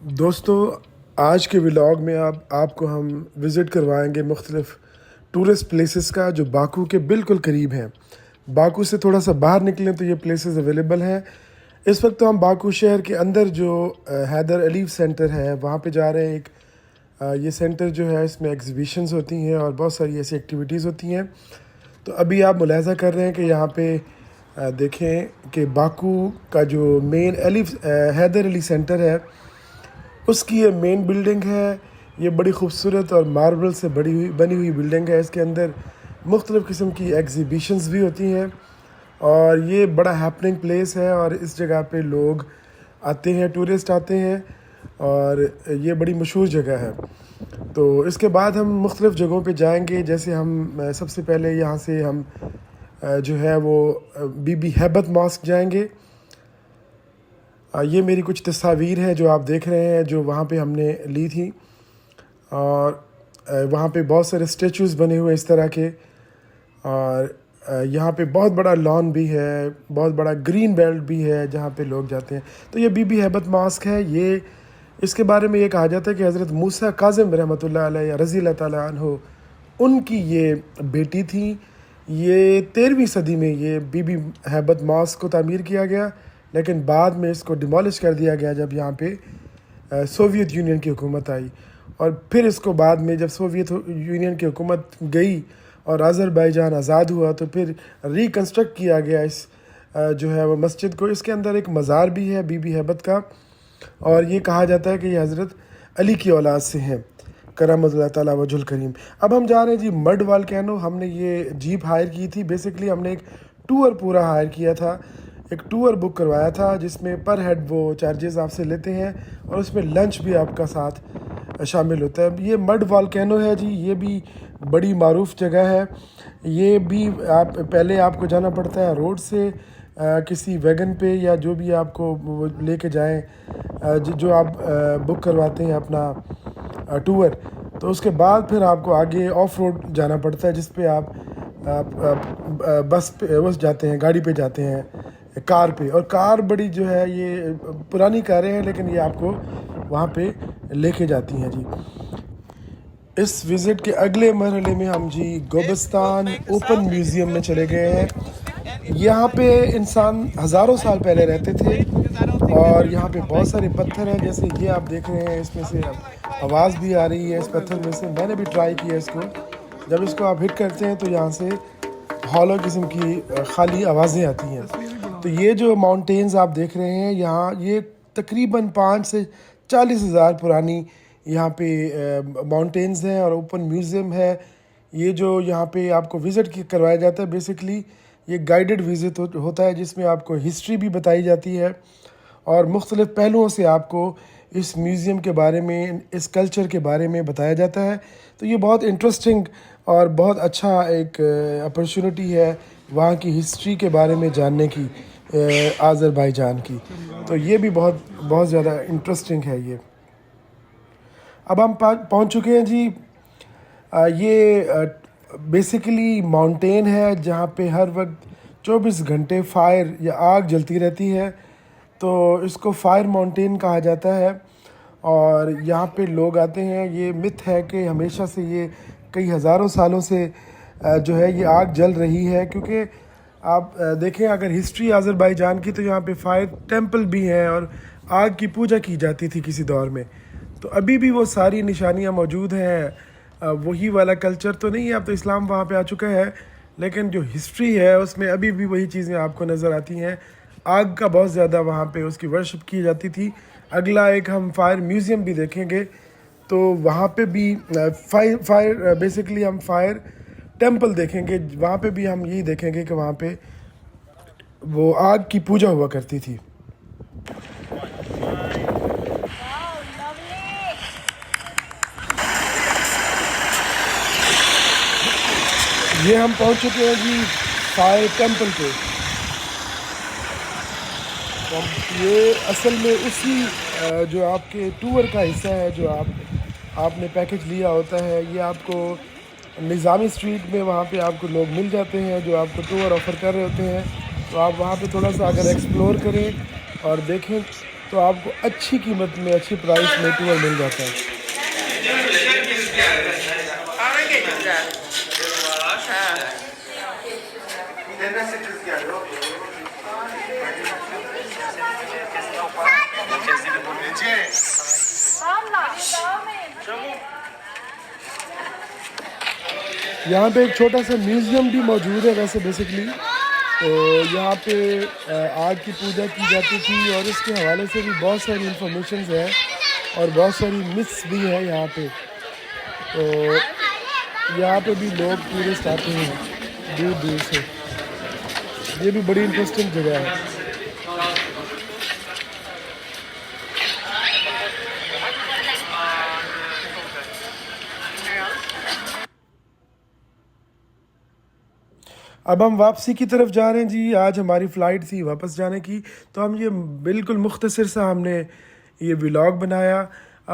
دوستو، آج کے ولاگ میں آپ کو ہم وزٹ کروائیں گے مختلف ٹورسٹ پلیسز کا جو باکو کے بالکل قریب ہیں۔ باکو سے تھوڑا سا باہر نکلیں تو یہ پلیسز اویلیبل ہیں۔ اس وقت تو ہم باکو شہر کے اندر جو حیدر علی سینٹر ہے وہاں پہ جا رہے ہیں۔ یہ سینٹر جو ہے اس میں ایگزیبیشنز ہوتی ہیں اور بہت ساری ایسی ایکٹیویٹیز ہوتی ہیں۔ تو ابھی آپ ملاحظہ کر رہے ہیں کہ یہاں پہ دیکھیں کہ باکو کا جو مین حیدر علی سینٹر ہے اس کی یہ مین بلڈنگ ہے۔ یہ بڑی خوبصورت اور ماربل سے بنی ہوئی بلڈنگ ہے۔ اس کے اندر مختلف قسم کی ایگزیبیشنز بھی ہوتی ہیں اور یہ بڑا ہیپننگ پلیس ہے اور اس جگہ پہ لوگ آتے ہیں، ٹورسٹ آتے ہیں اور یہ بڑی مشہور جگہ ہے۔ تو اس کے بعد ہم مختلف جگہوں پہ جائیں گے، جیسے ہم سب سے پہلے یہاں سے ہم جو ہے وہ بی بی ہیبت ماسک جائیں گے۔ یہ میری کچھ تصاویر ہیں جو آپ دیکھ رہے ہیں جو وہاں پہ ہم نے لی تھی، اور وہاں پہ بہت سارے اسٹیچوز بنے ہوئے اس طرح کے، اور یہاں پہ بہت بڑا لان بھی ہے، بہت بڑا گرین بیلٹ بھی ہے جہاں پہ لوگ جاتے ہیں۔ تو یہ بی بی ہیبت ماسک ہے۔ یہ اس کے بارے میں یہ کہا جاتا ہے کہ حضرت موسیٰ کاظم رحمۃ اللہ علیہ رضی اللہ تعالیٰ عنہ ان کی یہ بیٹی تھی۔ یہ 13ویں صدی میں یہ بی بی ہیبت ماسک کو تعمیر کیا گیا، لیکن بعد میں اس کو ڈیمالش کر دیا گیا جب یہاں پہ سوویت یونین کی حکومت آئی، اور پھر اس کو بعد میں جب سوویت یونین کی حکومت گئی اور آذربائیجان آزاد ہوا تو پھر ریکنسٹرکٹ کیا گیا اس جو ہے وہ مسجد کو۔ اس کے اندر ایک مزار بھی ہے بی بی ہیبت کا، اور یہ کہا جاتا ہے کہ یہ حضرت علی کی اولاد سے ہیں کرم اللہ تعالیٰ وجہ الکریم۔ اب ہم جا رہے ہیں جی مڈ والکینو۔ ہم نے یہ جیپ ہائر کی تھی، بیسکلی ہم نے ایک ٹور پورا ہائر کیا تھا، ایک ٹور بک کروایا تھا جس میں پر ہیڈ وہ چارجز آپ سے لیتے ہیں اور اس میں لنچ بھی آپ کا ساتھ شامل ہوتا ہے۔ یہ مڈ والکینو ہے جی، یہ بھی بڑی معروف جگہ ہے۔ یہ بھی پہلے آپ کو جانا پڑتا ہے روڈ سے کسی ویگن پہ یا جو بھی آپ کو وہ لے کے جائیں، جو آپ بک کرواتے ہیں اپنا ٹور، تو اس کے بعد پھر آپ کو آگے آف روڈ جانا پڑتا ہے جس پہ آپ بس پہ جاتے ہیں، گاڑی پہ جاتے ہیں، کار پہ۔ اور کار بڑی جو ہے یہ پرانی کاریں ہیں لیکن یہ آپ کو وہاں پہ لے کے جاتی ہیں جی۔ اس وزٹ کے اگلے مرحلے میں ہم جی گوبستان اوپن میوزیم میں چلے گئے ہیں۔ یہاں پہ انسان ہزاروں سال پہلے رہتے تھے اور یہاں پہ بہت سارے پتھر ہیں، جیسے یہ آپ دیکھ رہے ہیں، اس میں سے آواز بھی آ رہی ہے اس پتھر میں سے۔ میں نے بھی ٹرائی کیا اس کو، جب اس کو آپ ہٹ کرتے ہیں تو یہاں سے ہالو قسم کی خالی آوازیں آتی ہیں۔ تو یہ جو ماؤنٹینز آپ دیکھ رہے ہیں یہاں، یہ تقریباً 5 سے 40 ہزار پرانی یہاں پہ ماؤنٹینز ہیں اور اوپن میوزیم ہے۔ یہ جو یہاں پہ آپ کو وزٹ کروایا جاتا ہے، بیسکلی یہ گائیڈڈ وزٹ ہوتا ہے جس میں آپ کو ہسٹری بھی بتائی جاتی ہے اور مختلف پہلوؤں سے آپ کو اس میوزیم کے بارے میں، اس کلچر کے بارے میں بتایا جاتا ہے۔ تو یہ بہت انٹرسٹنگ اور بہت اچھا ایک اپرچونٹی ہے وہاں کی ہسٹری کے بارے میں جاننے کی، آذربائیجان کی۔ تو یہ بھی بہت زیادہ انٹرسٹنگ ہے یہ۔ اب ہم پہنچ چکے ہیں جی، یہ بیسیکلی ماؤنٹین ہے جہاں پہ ہر وقت 24 گھنٹے فائر یا آگ جلتی رہتی ہے، تو اس کو فائر ماؤنٹین کہا جاتا ہے اور یہاں پہ لوگ آتے ہیں۔ یہ مت ہے کہ ہمیشہ سے یہ کئی ہزاروں سالوں سے جو ہے یہ آگ جل رہی ہے، کیونکہ آپ دیکھیں اگر ہسٹری آذربائیجان کی تو یہاں پہ فائر ٹیمپل بھی ہیں اور آگ کی پوجا کی جاتی تھی کسی دور میں۔ تو ابھی بھی وہ ساری نشانیاں موجود ہیں۔ وہی والا کلچر تو نہیں ہے، اب تو اسلام وہاں پہ آ چکا ہے، لیکن جو ہسٹری ہے اس میں ابھی بھی وہی چیزیں آپ کو نظر آتی ہیں۔ آگ کا بہت زیادہ وہاں پہ اس کی ورشپ کی جاتی تھی۔ اگلا ایک ہم فائر میوزیم بھی دیکھیں گے، تو وہاں پہ بھی فائر بیسکلی ہم فائر ٹیمپل دیکھیں گے، وہاں پہ بھی ہم یہی دیکھیں گے کہ وہاں پہ وہ آگ کی پوجا ہوا کرتی تھی۔ یہ ہم پہنچ چکے ہیں جی فائر ٹیمپل پہ۔ یہ اصل میں اسی جو آپ کے ٹور کا حصہ ہے، جو آپ نے پیکج لیا ہوتا ہے، یہ آپ کو نظامی اسٹریٹ میں وہاں پہ آپ کو لوگ مل جاتے ہیں جو آپ کو ٹور آفر کر رہے ہوتے ہیں۔ تو آپ وہاں پہ تھوڑا سا اگر ایکسپلور کریں اور دیکھیں تو آپ کو اچھی قیمت میں اچھی پرائس میں ٹور مل جاتا ہے۔ یہاں پہ ایک چھوٹا سا میوزیم بھی موجود ہے ویسے بیسکلی، تو یہاں پہ آگ کی پوجا کی جاتی تھی اور اس کے حوالے سے بھی بہت ساری انفارمیشنز ہیں اور بہت ساری متس بھی ہیں یہاں پہ۔ تو یہاں پہ بھی لوگ ٹورسٹ آتے ہیں دور دور سے، یہ بھی بڑی انٹرسٹنگ جگہ ہے۔ اب ہم واپسی کی طرف جا رہے ہیں جی، آج ہماری فلائٹ تھی واپس جانے کی، تو ہم یہ بالکل مختصر سا ہم نے یہ ولاگ بنایا۔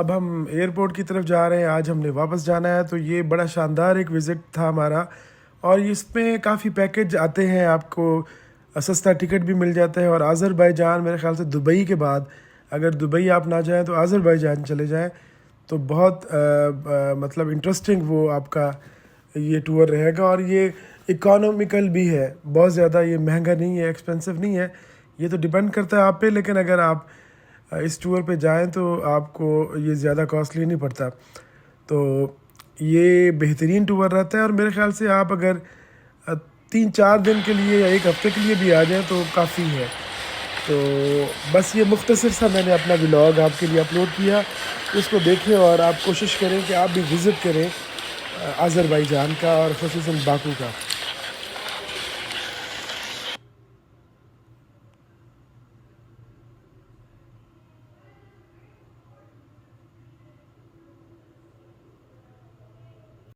اب ہم ایئرپورٹ کی طرف جا رہے ہیں، آج ہم نے واپس جانا ہے، تو یہ بڑا شاندار ایک وزٹ تھا ہمارا، اور اس میں کافی پیکج آتے ہیں، آپ کو سستا ٹکٹ بھی مل جاتا ہے۔ اور آذربائیجان میرے خیال سے دبئی کے بعد اگر دبئی آپ نہ جائیں تو آذربائیجان چلے جائیں، تو بہت مطلب انٹرسٹنگ وہ آپ کا یہ ٹور رہے گا، اور یہ اکانومیکل بھی ہے، بہت زیادہ یہ مہنگا نہیں ہے، ایکسپینسو نہیں ہے، یہ تو ڈیپینڈ کرتا ہے آپ پہ، لیکن اگر آپ اس ٹور پہ جائیں تو آپ کو یہ زیادہ کاسٹلی نہیں پڑتا، تو یہ بہترین ٹور رہتا ہے۔ اور میرے خیال سے آپ اگر 3-4 دن کے لیے یا ایک ہفتے کے لیے بھی آ جائیں تو کافی ہے۔ تو بس یہ مختصر سا میں نے اپنا ولاگ آپ کے لیے اپلوڈ کیا، اس کو دیکھیں اور آپ کوشش کریں کہ آپ بھی وزٹ کریں آذربائیجان کا اور خصوصاً باکو کا۔